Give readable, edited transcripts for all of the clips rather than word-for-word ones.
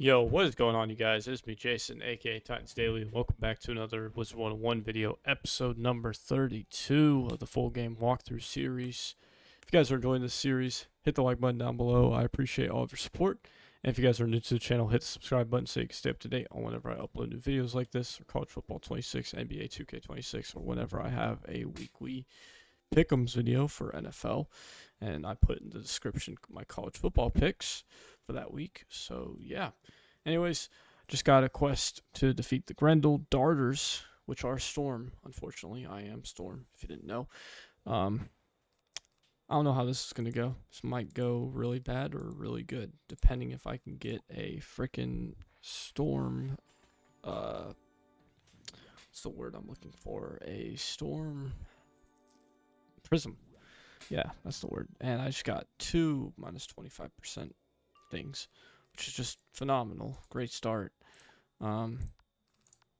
Yo, what is going on, you guys? It's me, Jason, aka Titans Daily. Welcome back to another Wizard101 video, episode number 32 of the full game walkthrough series. If you guys are enjoying this series, hit the like button down below. I appreciate all of your support. And if you guys are new to the channel, hit the subscribe button so you can stay up to date on whenever I upload new videos like this, or College Football 26, NBA 2K26, or whenever I have a weekly pick'ems video for NFL. And I put in the description my college football picks for that week. So yeah. Anyways, just got a quest to defeat the Grendel Darters, which are Storm. Unfortunately, I am Storm, if you didn't know. I don't know how this is going to go. This might go really bad or really good, depending if I can get a freaking Storm, what's the word I'm looking for? A Storm Prism. Yeah, that's the word. And I just got two minus 25% things, which is just phenomenal. Great start. I'm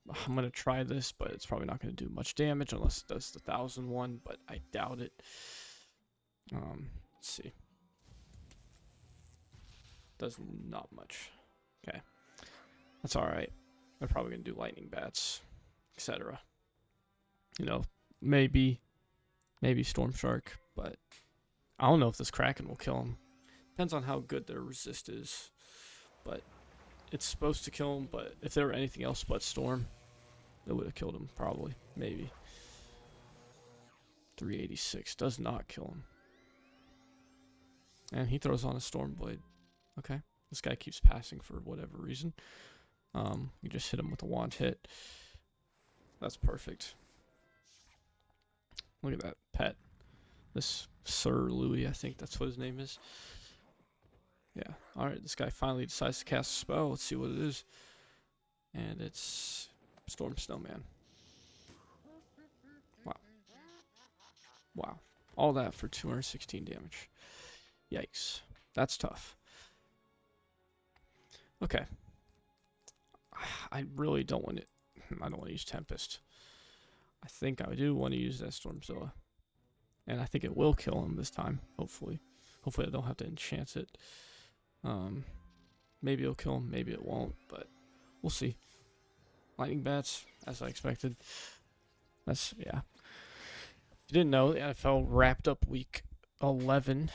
going to try this, but it's probably not going to do much damage unless it does the 1,000 one, but I doubt it. Let's see. Does not much. Okay. That's alright. I'm probably going to do lightning bats, etc. You know, maybe Storm Shark, but I don't know if this Kraken will kill him. Depends on how good their resist is, but it's supposed to kill him. But if there were anything else but Storm, it would have killed him, probably, maybe. 386 does not kill him, and he throws on a Storm Blade. Okay, this guy keeps passing for whatever reason. You just hit him with a wand hit. That's perfect. Look at that pet. This Sir Louis, I think that's what his name is. Yeah, alright, this guy finally decides to cast a spell. Let's see what it is. And it's Storm Snowman. Wow. Wow. All that for 216 damage. Yikes. That's tough. Okay. I really don't want it. I don't want to use Tempest. I think I do want to use that Stormzilla. And I think it will kill him this time, hopefully. Hopefully I don't have to enchant it. Maybe it'll kill him, maybe it won't, but we'll see. Lightning bats, as I expected. That's, yeah. If you didn't know, the NFL wrapped up week 11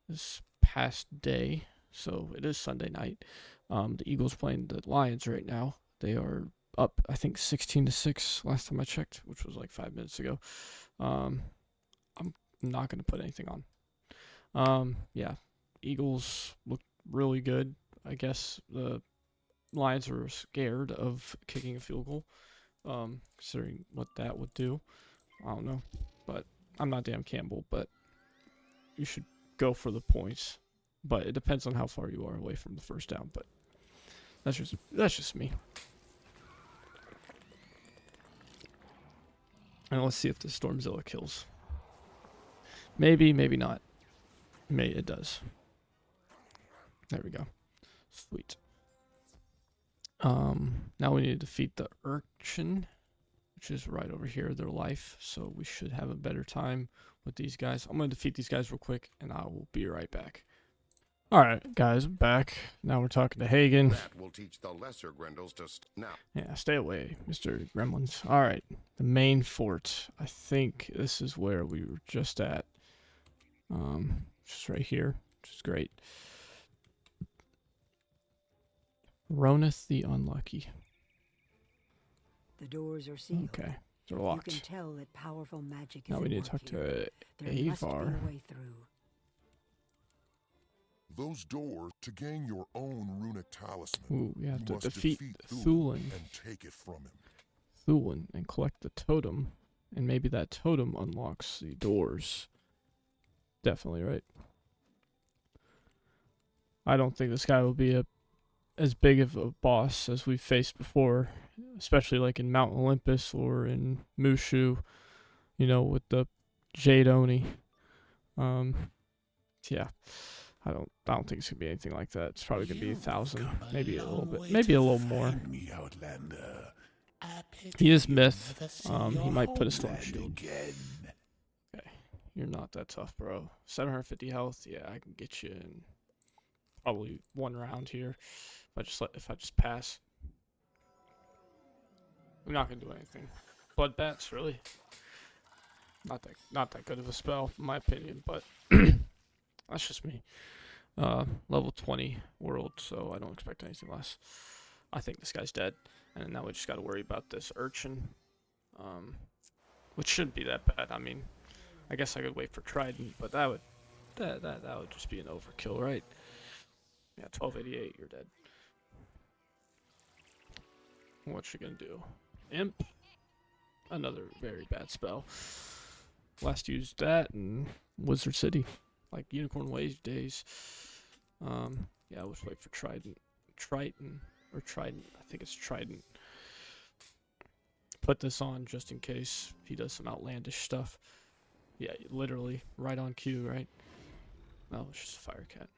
this past day, so it is Sunday night. The Eagles playing the Lions right now. They are up, I think, 16-6 last time I checked, which was like 5 minutes ago. I'm not going to put anything on. Yeah, Eagles look really good. I guess the Lions are scared of kicking a field goal, considering what that would do. I don't know, but I'm not Dan Campbell, but you should go for the points. But it depends on how far you are away from the first down, but that's just me. And let's see if the Stormzilla kills. Maybe, maybe not. Maybe it does. There we go. Sweet. Now we need to defeat the Urchin, which is right over here, their life. So we should have a better time with these guys. I'm going to defeat these guys real quick, and I will be right back. Alright, guys, I'm back. Now we're talking to Hagen. That will teach the lesser Grendels to now. Yeah, stay away, Mr. Gremlins. Alright, the main fort. I think this is where we were just at. Just right here, which is great. Roneth the Unlucky. The doors are sealed. Okay, they're locked. You can tell that powerful magic is Now we at need to work talk here. to There must be Avar. a way through. Those doors to gain your own runic talisman. Ooh, we have you to must defeat Thulin Thulin. and take it from him. Thulin and collect the totem, and maybe that totem unlocks the doors. Definitely, right? I don't think this guy will be as big of a boss as we've faced before, especially like in Mount Olympus or in Mushu, you know, with the Jade Oni. Yeah, I don't think it's gonna be anything like that. It's probably gonna be 1,000, maybe a little bit, maybe a little more. He is myth. He might put a storm shield. Okay, you're not that tough, bro. 750 health. Yeah, I can get you in probably one round here. If I just pass, I'm not gonna do anything. Blood bats, really? Not that good of a spell, in my opinion, but that's just me. Level 20 world, so I don't expect anything less. I think this guy's dead, and now we just gotta worry about this urchin, which shouldn't be that bad. I mean, I guess I could wait for Trident, but that would just be an overkill, right? Yeah, 1288, you're dead. What you gonna do? Imp. Another very bad spell. Last used that in Wizard City, like Unicorn Wave days. Yeah, let's wait for Trident. Trident. I think it's Trident. Put this on just in case he does some outlandish stuff. Yeah, literally right on cue, right? No, it's just a fire cat.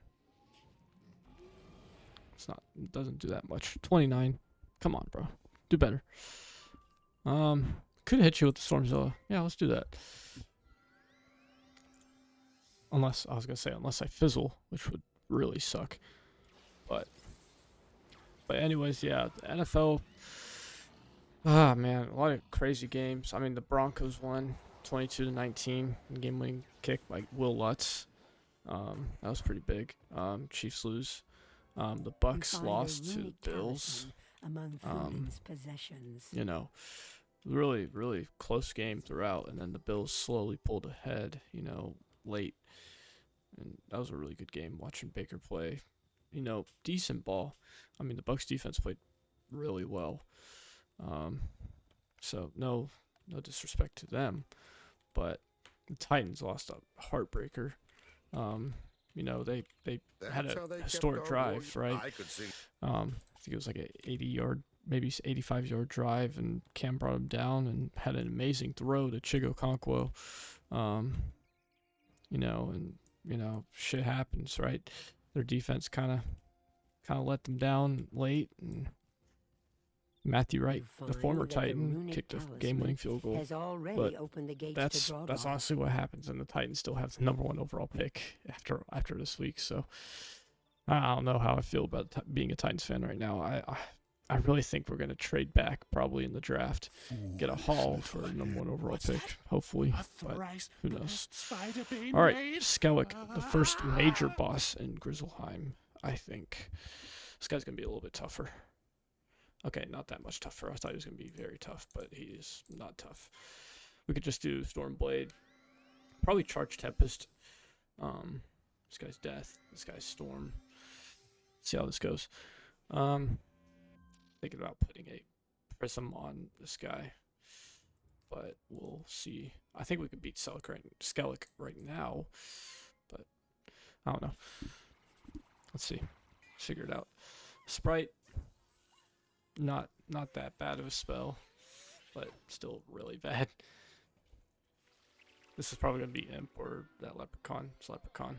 It doesn't do that much. 29. Come on, bro. Do better. Could hit you with the Stormzilla. Yeah, let's do that. Unless I fizzle, which would really suck. But anyways, yeah, the NFL. Ah, man, a lot of crazy games. I mean, the Broncos won 22-19, game-winning kick by Will Lutz. That was pretty big. Chiefs lose. The Bucks lost to the Bills. Among Freeman's possessions. You know, really, really close game throughout, and then the Bills slowly pulled ahead, you know, late. And that was a really good game watching Baker play. You know, decent ball. I mean, the Bucks defense played really well. So no disrespect to them, but the Titans lost a heartbreaker. You know, they had a historic drive, right? I think it was like a 80-yard, maybe 85-yard drive, and Cam brought him down and had an amazing throw to Chigo Okonkwo. You know, shit happens, right? Their defense kind of let them down late, and Matthew Wright, the former Titan, kicked a game-winning field goal. But that's honestly what happens, and the Titans still have the #1 overall pick after this week. So I don't know how I feel about being a Titans fan right now. I really think we're gonna trade back probably in the draft, get a haul for a #1 overall pick, hopefully. But who knows? All right, Skellick, the first major boss in Grizzleheim. I think this guy's gonna be a little bit tougher. Okay, not that much tougher. I thought he was going to be very tough, but he is not tough. We could just do Stormblade. Probably Charge Tempest. This guy's Death. This guy's Storm. Let's see how this goes. Thinking about putting a Prism on this guy, but we'll see. I think we could beat Skellick right now, but I don't know. Let's see. Figure it out. Sprite. Not that bad of a spell, but still really bad. This is probably gonna be Imp or that Leprechaun. It's Leprechaun.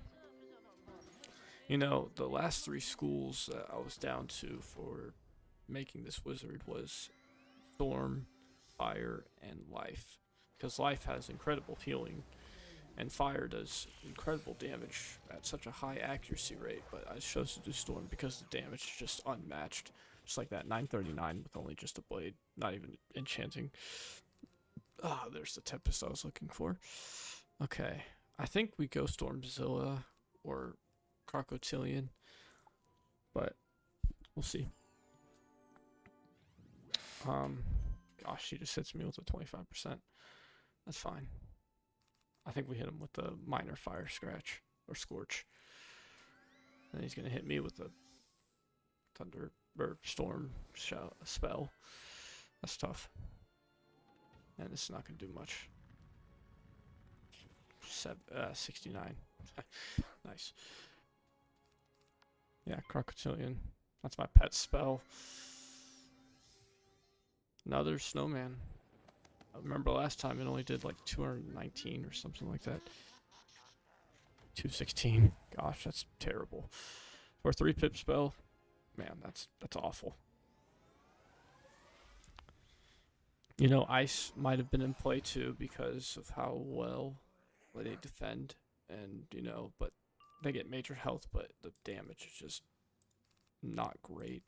You know, the last 3 schools that I was down to for making this wizard was Storm, Fire, and Life. Because Life has incredible healing, and Fire does incredible damage at such a high accuracy rate, but I chose to do Storm because the damage is just unmatched. Just like that 939 with only just a blade, not even enchanting. Ah, there's the Tempest I was looking for. Okay, I think we go Stormzilla or Crocodilian, but we'll see. Gosh, he just hits me with a 25%. That's fine. I think we hit him with the minor fire scratch or scorch. Then he's gonna hit me with the thunder or storm spell. That's tough. And this is not gonna do much. 69. Nice. Yeah, Crocodilian. That's my pet spell. Another snowman. I remember last time it only did like 219 or something like that. 216. Gosh, that's terrible. For a 3-pip spell, man, that's awful. You know, ice might have been in play too because of how well they defend, and you know, but they get major health, but the damage is just not great.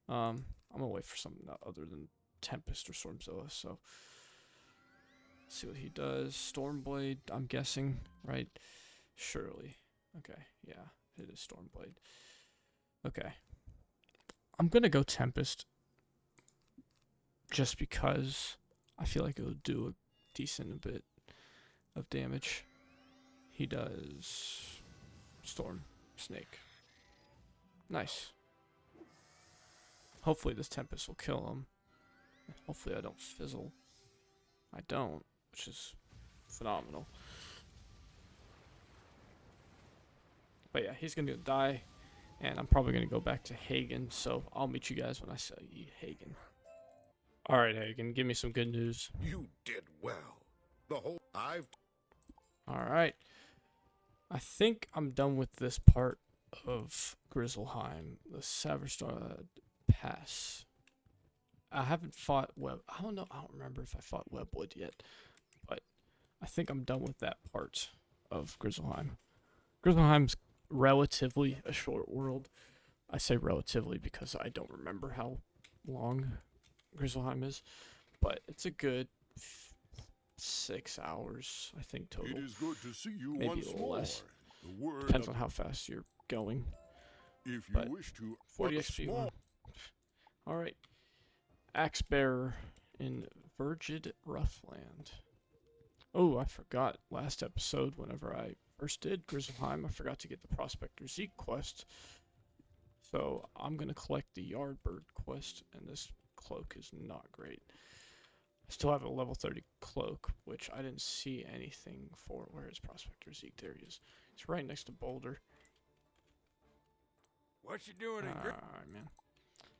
I'm gonna wait for something other than Tempest or Stormzilla. So let's see what he does. Stormblade, I'm guessing, right? Surely. Okay, yeah, it is Stormblade. Okay. I'm gonna go Tempest just because I feel like it'll do a decent bit of damage. He does Storm Snake. Nice. Hopefully this Tempest will kill him. Hopefully I don't fizzle. I don't, which is phenomenal. But yeah, he's gonna die, and I'm probably gonna go back to Hagen, so I'll meet you guys when I see Hagen. Alright, Hagen, give me some good news. You did well. The whole Alright. I think I'm done with this part of Grizzleheim, the Saverstar Pass. I haven't fought I don't know, I don't remember if I fought Webwood yet, but I think I'm done with that part of Grizzleheim. Grizzleheim's relatively a short world. I say relatively because I don't remember how long Grizzleheim is, but it's a good 6 hours, I think, total. It is good to see you Maybe once a little more. less. The word Depends of- on how fast you're going. If you but wish to, 40 but a XP. small- Alright. Axe Bearer in Virgid, Roughland. Oh, I forgot last episode, whenever I first did Grizzleheim, I forgot to get the Prospector Zeke quest. So I'm going to collect the Yardbird quest, and this cloak is not great. I still have a level 30 cloak, which I didn't see anything for. Where is Prospector Zeke? There he is. He's right next to Boulder. What you doing in Alright, man.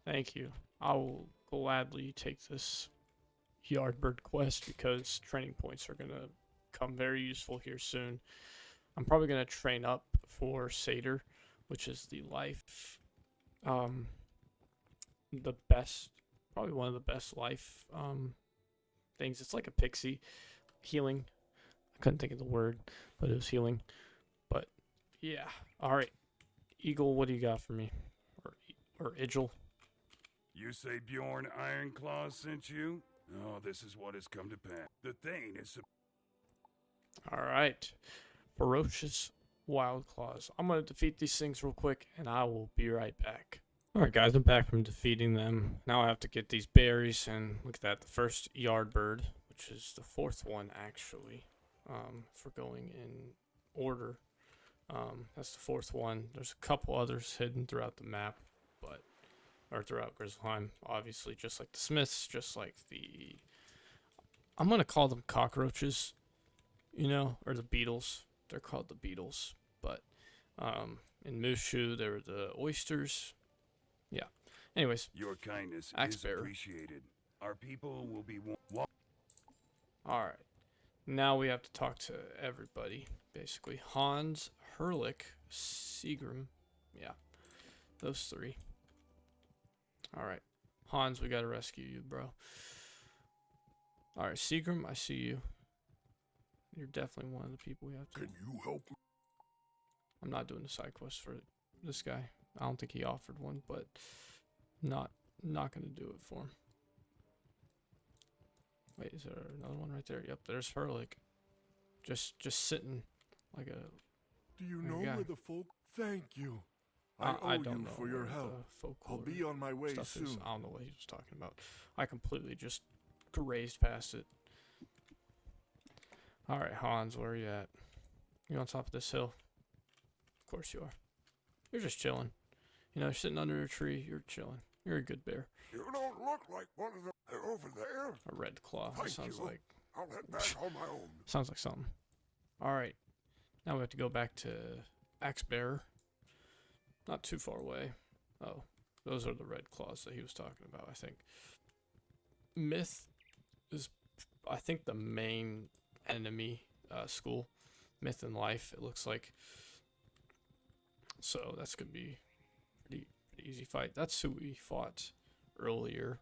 Thank you. I will gladly take this Yardbird quest because training points are going to come very useful here soon. I'm probably going to train up for Satyr, which is the life, the best, probably one of the best life things. It's like a pixie healing. I couldn't think of the word, but it was healing. But yeah, all right, Eagle, what do you got for me, or Igil? You say Bjorn Ironclaw sent you? Oh, this is what has come to pass. The Thane is... All right, ferocious wild claws. I'm gonna defeat these things real quick, and I will be right back. All right, guys, I'm back from defeating them. Now I have to get these berries, and look at that, the first Yardbird, which is the fourth one actually, for going in order. That's the fourth one. There's a couple others hidden throughout the map, or throughout Grizzleheim, obviously, just like the Smiths, just like the... I'm going to call them cockroaches, you know, or the beetles. They're called the beetles, but in Mushu, they were the oysters. Yeah. Anyways, Your kindness Axe is Bearer. appreciated. Our people will be... alright. Now we have to talk to everybody, basically. Hans, Hurlik, Seagram. Yeah, those three. Alright. Hans, we gotta rescue you, bro. Alright, Seagram, I see you. You're definitely one of the people we have to... Can you help me? I'm not doing the side quest for this guy. I don't think he offered one, but not gonna do it for him. Wait, is there another one right there? Yep, there's Hurlik. Just sitting like a... Do you There know you go. where the folk? Thank you. I owe I you don't know for your what help. the folk I'll be on my way stuff is. soon. I don't know what he was talking about. I completely just grazed past it. Alright, Hans, where are you at? You on top of this hill? Of course you are. You're just chilling. You know, sitting under a tree, you're chilling. You're a good bear. You don't look like one of them. They're over there. A red claw. That Thank sounds you. like... I'll head back on my own. Sounds like something. Alright. Now we have to go back to Axe Bearer. Not too far away. Oh, those are the red claws that he was talking about, I think. Myth is, I think, the main enemy school. Myth and Life, it looks like. So that's going to be pretty easy fight. That's who we fought earlier.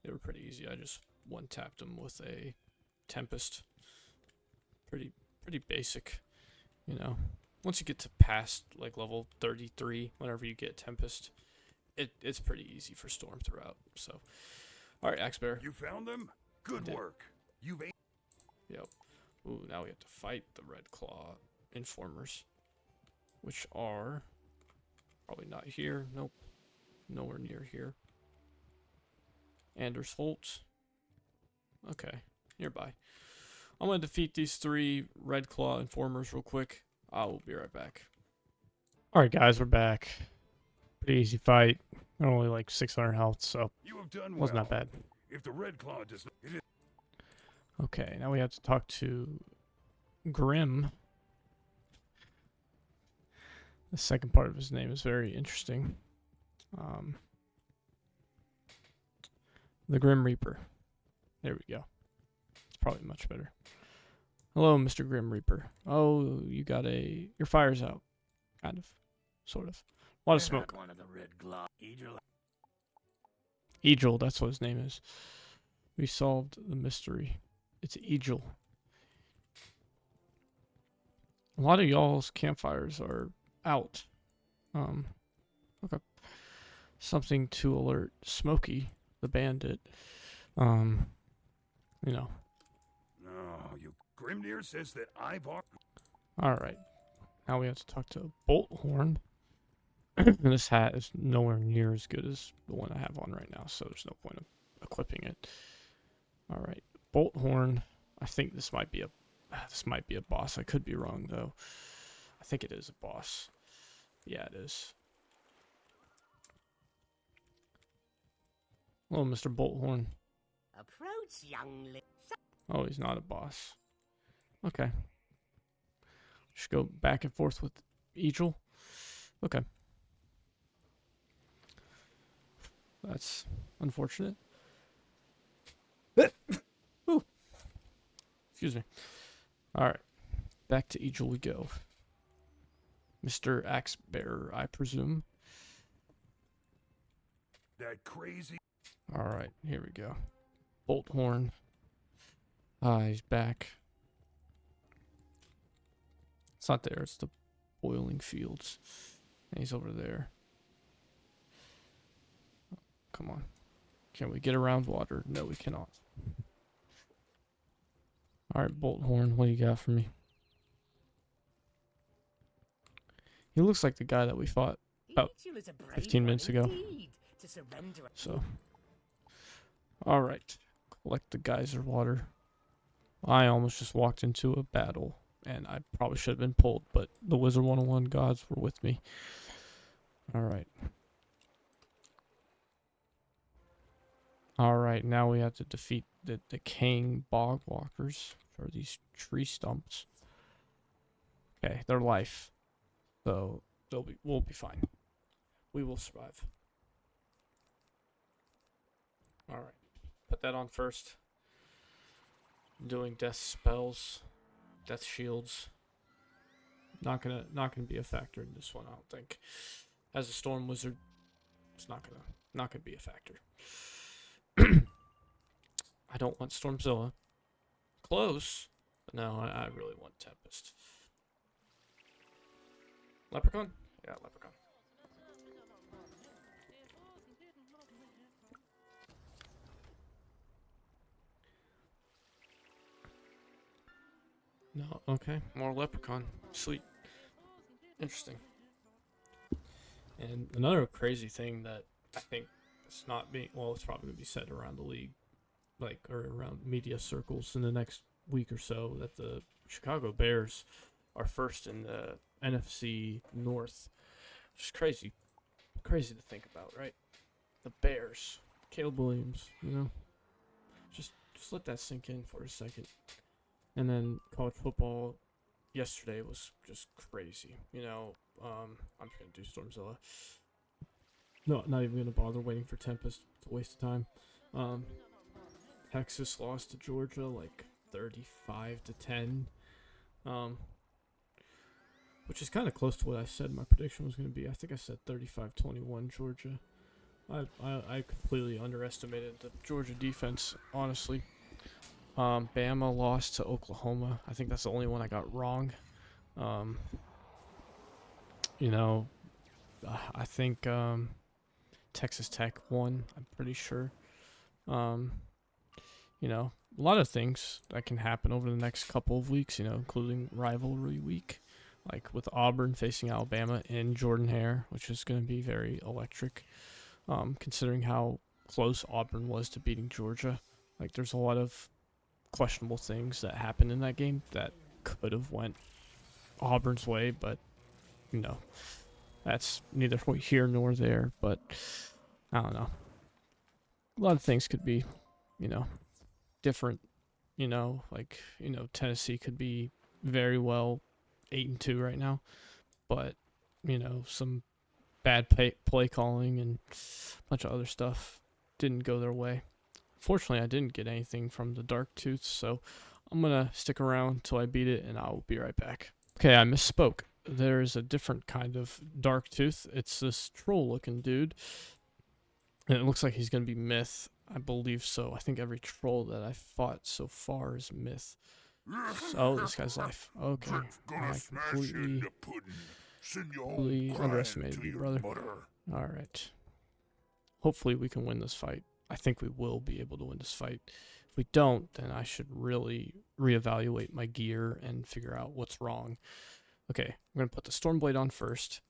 They were pretty easy. I just one-tapped them with a Tempest. Pretty basic, you know. Once you get to past like level 33, whenever you get Tempest, it's pretty easy for Storm throughout. So, all right, Axe Bearer. You found them? Good did. work. You've aimed. Yep. Ooh, now we have to fight the Red Claw Informers, which are probably not here. Nope. Nowhere near here. Anders Holt. Okay, nearby. I'm going to defeat these 3 Red Claw Informers real quick. I will be right back. Alright guys, we're back. Pretty easy fight. Only like 600 health, so You have done well. wasn't that bad. If the Red Claw does not, it is. Okay, now we have to talk to Grim. The second part of his name is very interesting. The Grim Reaper. There we go. It's probably much better. Hello, Mr. Grim Reaper. Oh, you got your fire's out. Kind of. Sort of. A lot of smoke. One of the Red Claw. Egil, that's what his name is. We solved the mystery. It's Egil. A lot of y'all's campfires are out. Okay. Something to alert Smokey, the bandit. You know. No, you. Grimnir says that I've. Alright. Now we have to talk to Bolthorn. And this hat is nowhere near as good as the one I have on right now, so there's no point of equipping it. Alright. Bolthorn. I think this might be a boss. I could be wrong though. I think it is a boss. Yeah, it is. Hello, Mr. Bolthorn. Approach, young lady. Oh, he's not a boss. Okay. Just go back and forth with Egil. Okay. That's unfortunate. Ooh. Excuse me. Alright. Back to Egil we go. Mr. Axe Bearer, I presume. That crazy. Alright, here we go. Bolthorn. Ah, he's back. It's not there, it's the boiling fields. And he's over there. Oh, come on. Can we get around water? No, we cannot. Alright, Bolthorn, what do you got for me? He looks like the guy that we fought about 15 minutes ago. So, alright. Collect the geyser water. I almost just walked into a battle, and I probably should have been pulled, but the Wizard101 gods were with me. Alright. Alright, now we have to defeat the decaying bog walkers for these tree stumps. Okay, they're life. So we'll be fine. We will survive. Alright. Put that on first. Doing death spells. Death shields. Not gonna be a factor in this one, I don't think. As a storm wizard, it's not gonna be a factor. I don't want Stormzilla. Close. But no, I really want Tempest. Leprechaun? Yeah, Leprechaun. No, okay. More Leprechaun. Sweet. Interesting. And another crazy thing that I think it's not being, well, it's probably going to be said around the league, like, or around media circles in the next week or so, that the Chicago Bears are first in the NFC North. Which is crazy. Crazy to think about, right? The Bears. Caleb Williams, you know? Just let that sink in for a second. And then college football yesterday was just crazy. You know, I'm just going to do Stormzilla. No, not even going to bother waiting for Tempest. It's a waste of time. Texas lost to Georgia like 35-10. Which is kind of close to what I said my prediction was going to be. I think I said 35-21 Georgia. I completely underestimated the Georgia defense, honestly. Bama lost to Oklahoma. I think that's the only one I got wrong. You know, I think Texas Tech won, I'm pretty sure. You know, a lot of things that can happen over the next couple of weeks, you know, including rivalry week, like with Auburn facing Alabama in Jordan-Hare, which is going to be very electric, considering how close Auburn was to beating Georgia. Like, there's a lot of questionable things that happened in that game that could have went Auburn's way, but, you know, that's neither here nor there. But I don't know. A lot of things could be, you know, different. You know, like, you know, Tennessee could be very well 8-2 right now, but, you know, some bad play calling and a bunch of other stuff didn't go their way. Fortunately, I didn't get anything from the Dark Tooth, so I'm gonna stick around until I beat it, and I'll be right back. Okay, I misspoke. There's a different kind of Dark Tooth. It's this troll-looking dude, and it looks like he's gonna be Myth. I believe so. I think every troll that I fought so far is Myth. Oh, this guy's life. Okay, I completely underestimated you, brother. Alright. Hopefully we can win this fight. I think we will be able to win this fight. If we don't, then I should really reevaluate my gear and figure out what's wrong. Okay, I'm going to put the Stormblade on first,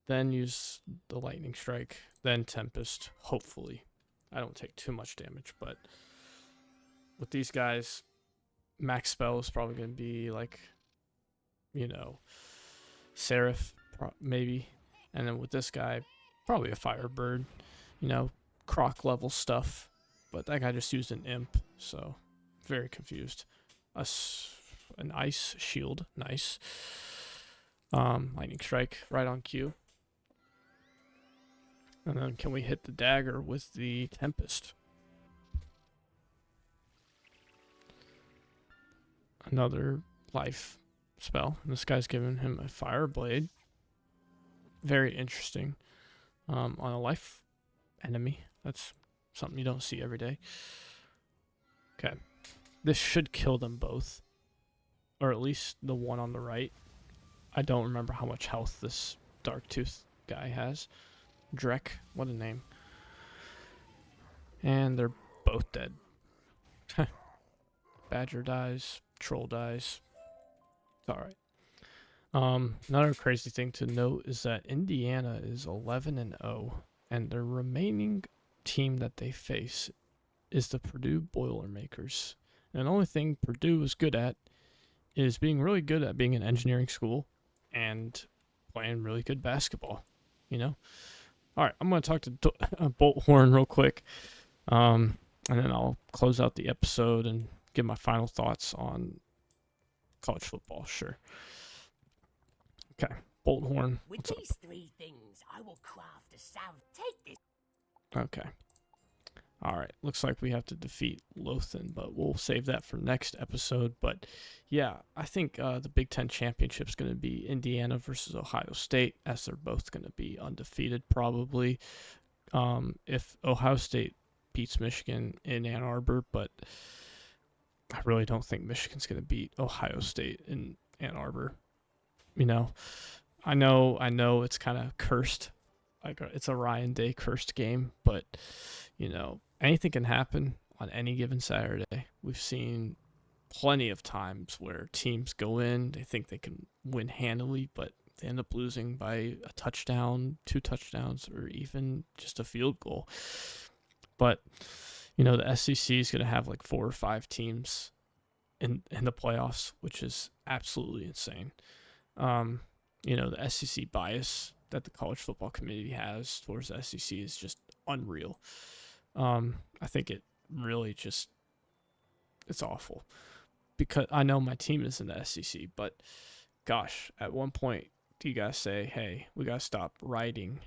then use the Lightning Strike, then Tempest, hopefully. I don't take too much damage, but with these guys, max spell is probably going to be like, you know, Seraph, maybe. And then with this guy, probably a Firebird, you know, Croc level stuff. But that guy just used an Imp, so very confused. An Ice Shield, nice. Lightning Strike, right on cue. And then can we hit the dagger with the Tempest? Another life spell. And this guy's giving him a Fire Blade. Very interesting. On a life enemy. That's something you don't see every day. Okay. This should kill them both. Or at least the one on the right. I don't remember how much health this Darktooth guy has. Drek, what a name. And they're both dead. Badger dies. Troll dies. It's alright. Another crazy thing to note is that Indiana is 11-0, and their remaining team that they face is the Purdue Boilermakers. And the only thing Purdue is good at is being really good at being an engineering school and playing really good basketball, you know? Alright, I'm going to talk to Bolt Horn real quick, and then I'll close out the episode and give my final thoughts on college football, sure. Okay, Bolt Horn. With What's these up? 3 things, I will craft a salve. Take this. Okay. Alright, looks like we have to defeat Lothan, but we'll save that for next episode. But yeah, I think the Big Ten Championship is going to be Indiana versus Ohio State, as they're both going to be undefeated probably. If Ohio State beats Michigan in Ann Arbor, but I really don't think Michigan's going to beat Ohio State in Ann Arbor. You know, I know it's kind of cursed. Like, it's a Ryan Day cursed game, but, you know, anything can happen on any given Saturday. We've seen plenty of times where teams go in, they think they can win handily, but they end up losing by a touchdown, 2 touchdowns, or even just a field goal. But, you know, the SEC is going to have like 4 or 5 teams in the playoffs, which is absolutely insane. You know, the SEC bias that the college football committee has towards the SEC is just unreal. I think it really just, it's awful. Because I know my team is in the SEC, but gosh, at one point, you guys say, hey, we got to stop riding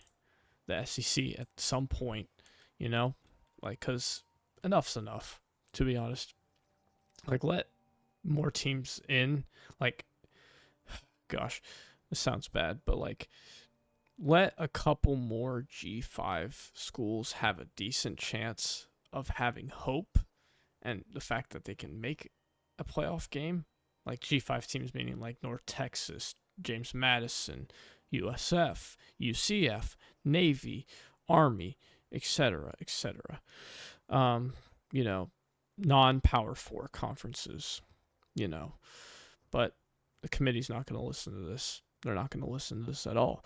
the SEC at some point, you know? Like, because enough's enough, to be honest. Like, let more teams in. Like, gosh, this sounds bad, but like, let a couple more G5 schools have a decent chance of having hope, and the fact that they can make a playoff game. Like G5 teams meaning like North Texas, James Madison, USF, UCF, Navy, Army, etc., etc. You know, non-Power 4 conferences, you know. But the committee's not going to listen to this. They're not going to listen to this at all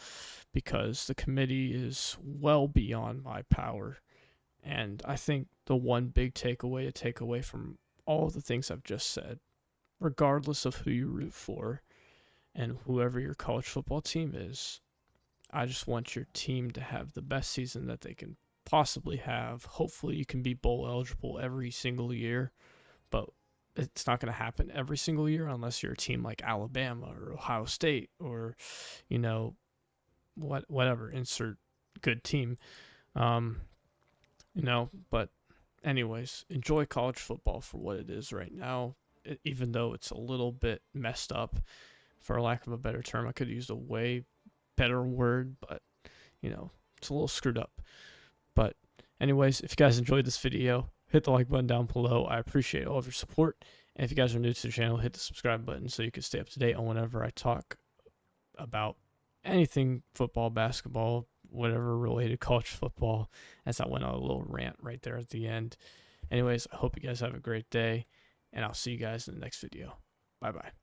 because the committee is well beyond my power. And I think the one big takeaway to take away from all of the things I've just said, regardless of who you root for and whoever your college football team is, I just want your team to have the best season that they can possibly have. Hopefully you can be bowl eligible every single year, but it's not going to happen every single year unless you're a team like Alabama or Ohio State or, you know, whatever, insert good team. You know, but anyways, enjoy college football for what it is right now, even though it's a little bit messed up, for lack of a better term. I could use a way better word, but, you know, it's a little screwed up. But anyways, if you guys enjoyed this video, hit the like button down below. I appreciate all of your support. And if you guys are new to the channel, hit the subscribe button so you can stay up to date on whenever I talk about anything football, basketball, whatever related college football, as I went on a little rant right there at the end. Anyways, I hope you guys have a great day, and I'll see you guys in the next video. Bye-bye.